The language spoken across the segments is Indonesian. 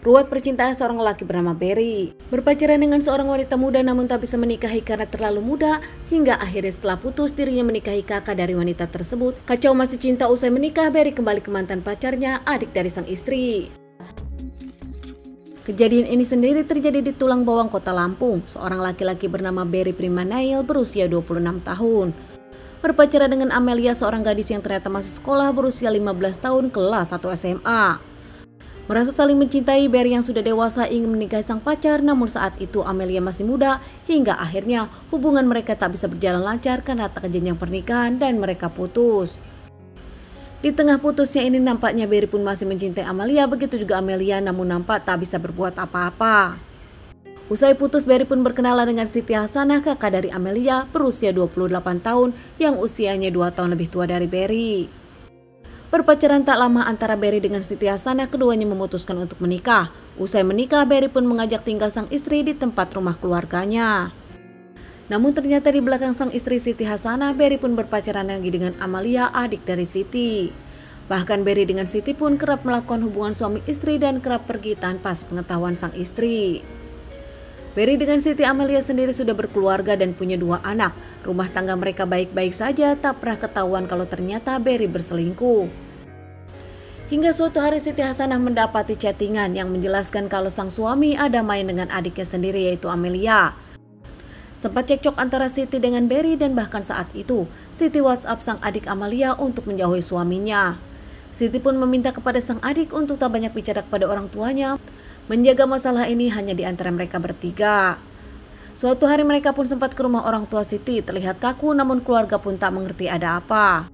Ruwet percintaan seorang lelaki bernama Barry. Berpacaran dengan seorang wanita muda namun tak bisa menikahi karena terlalu muda, hingga akhirnya setelah putus dirinya menikahi kakak dari wanita tersebut. Kacau masih cinta usai menikah, Barry kembali ke mantan pacarnya, adik dari sang istri. Kejadian ini sendiri terjadi di Tulang Bawang, Kota Lampung. Seorang laki-laki bernama Barry Primanail berusia 26 tahun. Berpacaran dengan Amelia, seorang gadis yang ternyata masih sekolah berusia 15 tahun kelas 1 SMA. Merasa saling mencintai, Barry yang sudah dewasa ingin menikahi sang pacar, namun saat itu Amelia masih muda, hingga akhirnya hubungan mereka tak bisa berjalan lancar karena tak jenjang pernikahan dan mereka putus. Di tengah putusnya ini nampaknya Barry pun masih mencintai Amelia, begitu juga Amelia, namun nampak tak bisa berbuat apa-apa. Usai putus, Barry pun berkenalan dengan Siti Hasanah, kakak dari Amelia, berusia 28 tahun, yang usianya 2 tahun lebih tua dari Barry. Berpacaran tak lama antara Barry dengan Siti Hasanah, keduanya memutuskan untuk menikah. Usai menikah, Barry pun mengajak tinggal sang istri di tempat rumah keluarganya. Namun ternyata di belakang sang istri Siti Hasanah, Barry pun berpacaran lagi dengan Amalia, adik dari Siti. Bahkan Barry dengan Siti pun kerap melakukan hubungan suami istri dan kerap pergi tanpa sepengetahuan sang istri. Barry dengan Siti Amelia sendiri sudah berkeluarga dan punya 2 anak. Rumah tangga mereka baik-baik saja, tak pernah ketahuan kalau ternyata Barry berselingkuh. Hingga suatu hari Siti Hasanah mendapati chattingan yang menjelaskan kalau sang suami ada main dengan adiknya sendiri, yaitu Amelia. Sempat cekcok antara Siti dengan Barry, dan bahkan saat itu Siti WhatsApp sang adik Amelia untuk menjauhi suaminya. Siti pun meminta kepada sang adik untuk tak banyak bicara kepada orang tuanya, menjaga masalah ini hanya di antara mereka bertiga. Suatu hari mereka pun sempat ke rumah orang tua Siti, terlihat kaku namun keluarga pun tak mengerti ada apa.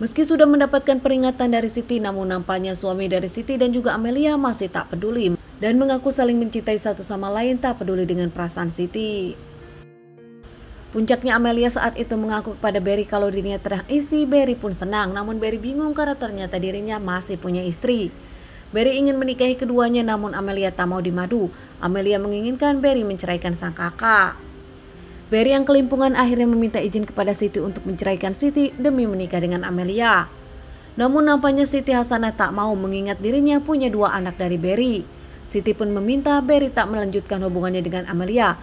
Meski sudah mendapatkan peringatan dari Siti, namun nampaknya suami dari Siti dan juga Amelia masih tak peduli dan mengaku saling mencintai satu sama lain, tak peduli dengan perasaan Siti. Puncaknya Amelia saat itu mengaku kepada Barry kalau dirinya tengah isi. Barry pun senang, namun Barry bingung karena ternyata dirinya masih punya istri. Barry ingin menikahi keduanya namun Amelia tak mau dimadu. Amelia menginginkan Barry menceraikan sang kakak. Barry yang kelimpungan akhirnya meminta izin kepada Siti untuk menceraikan Siti demi menikah dengan Amelia. Namun nampaknya Siti Hasanah tak mau mengingat dirinya punya 2 anak dari Barry. Siti pun meminta Barry tak melanjutkan hubungannya dengan Amelia,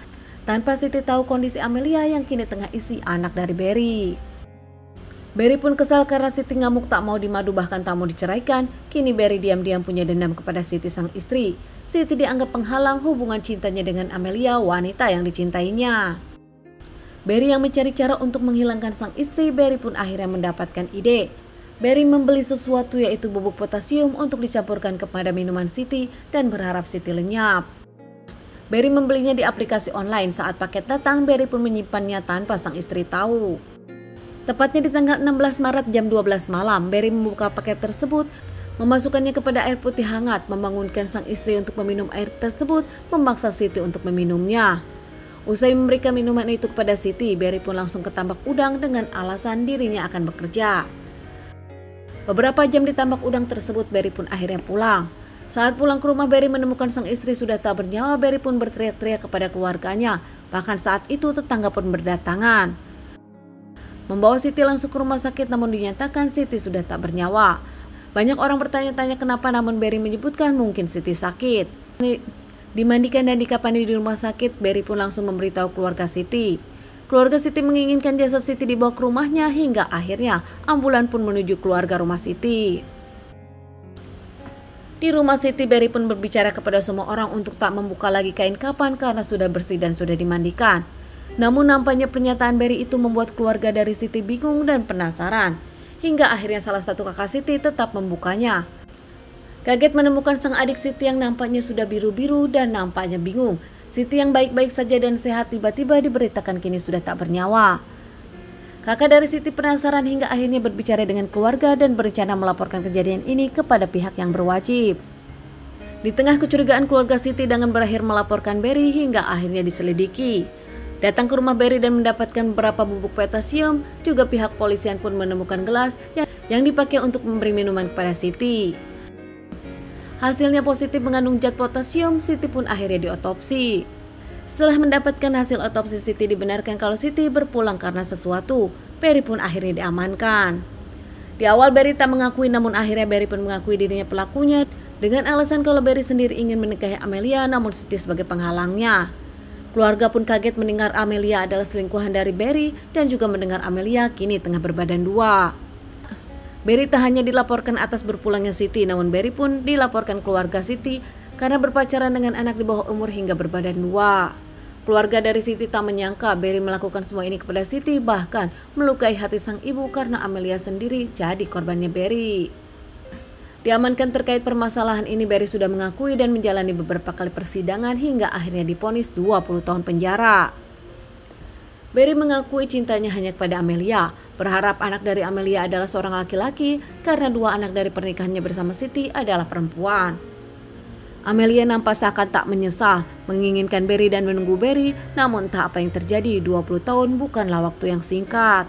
tanpa Siti tahu kondisi Amelia yang kini tengah isi anak dari Barry. Barry pun kesal karena Siti ngamuk tak mau dimadu bahkan tak mau diceraikan. Kini Barry diam-diam punya dendam kepada Siti sang istri. Siti dianggap penghalang hubungan cintanya dengan Amelia, wanita yang dicintainya. Barry yang mencari cara untuk menghilangkan sang istri, Barry pun akhirnya mendapatkan ide. Barry membeli sesuatu, yaitu bubuk potasium, untuk dicampurkan kepada minuman Siti dan berharap Siti lenyap. Barry membelinya di aplikasi online. Saat paket datang, Barry pun menyimpannya tanpa sang istri tahu. Tepatnya di tanggal 16 Maret jam 12 malam, Barry membuka paket tersebut, memasukkannya kepada air putih hangat, membangunkan sang istri untuk meminum air tersebut, memaksa Siti untuk meminumnya. Usai memberikan minuman itu kepada Siti, Barry pun langsung ke tambak udang dengan alasan dirinya akan bekerja. Beberapa jam di tambak udang tersebut, Barry pun akhirnya pulang. Saat pulang ke rumah, Barry menemukan sang istri sudah tak bernyawa. Barry pun berteriak-teriak kepada keluarganya. Bahkan saat itu tetangga pun berdatangan, membawa Siti langsung ke rumah sakit, namun dinyatakan Siti sudah tak bernyawa. Banyak orang bertanya-tanya kenapa, namun Barry menyebutkan mungkin Siti sakit. Dimandikan dan dikapani di rumah sakit, Barry pun langsung memberitahu keluarga Siti. Keluarga Siti menginginkan jasad Siti dibawa ke rumahnya, hingga akhirnya ambulan pun menuju keluarga rumah Siti. Di rumah Siti, Barry pun berbicara kepada semua orang untuk tak membuka lagi kain kapan karena sudah bersih dan sudah dimandikan. Namun nampaknya pernyataan Barry itu membuat keluarga dari Siti bingung dan penasaran. Hingga akhirnya salah satu kakak Siti tetap membukanya. Kaget menemukan sang adik Siti yang nampaknya sudah biru-biru dan nampaknya bingung. Siti yang baik-baik saja dan sehat tiba-tiba diberitakan kini sudah tak bernyawa. Kakak dari Siti penasaran hingga akhirnya berbicara dengan keluarga dan berencana melaporkan kejadian ini kepada pihak yang berwajib. Di tengah kecurigaan keluarga Siti dengan berakhir melaporkan Barry hingga akhirnya diselidiki. Datang ke rumah Barry dan mendapatkan beberapa bubuk potasium. Juga pihak polisian pun menemukan gelas yang dipakai untuk memberi minuman kepada Siti. Hasilnya positif mengandung zat potasium. Siti pun akhirnya diotopsi. Setelah mendapatkan hasil otopsi, Siti dibenarkan kalau Siti berpulang karena sesuatu. Barry pun akhirnya diamankan. Di awal Barry tak mengakui, namun akhirnya Barry pun mengakui dirinya pelakunya Dengan alasan kalau Berry sendiri ingin menikahi Amelia namun Siti sebagai penghalangnya. Keluarga pun kaget mendengar Amelia adalah selingkuhan dari Berry dan juga mendengar Amelia kini tengah berbadan dua. Berry tak hanya dilaporkan atas berpulangnya Siti, namun Berry pun dilaporkan keluarga Siti karena berpacaran dengan anak di bawah umur hingga berbadan dua. Keluarga dari Siti tak menyangka Berry melakukan semua ini kepada Siti, bahkan melukai hati sang ibu karena Amelia sendiri jadi korbannya Berry. Diamankan terkait permasalahan ini, Berry sudah mengakui dan menjalani beberapa kali persidangan hingga akhirnya divonis 20 tahun penjara. Berry mengakui cintanya hanya kepada Amelia, berharap anak dari Amelia adalah seorang laki-laki karena dua anak dari pernikahannya bersama Siti adalah perempuan. Amelia nampak seakan tak menyesal, menginginkan Berry dan menunggu Berry, namun entah apa yang terjadi, 20 tahun bukanlah waktu yang singkat.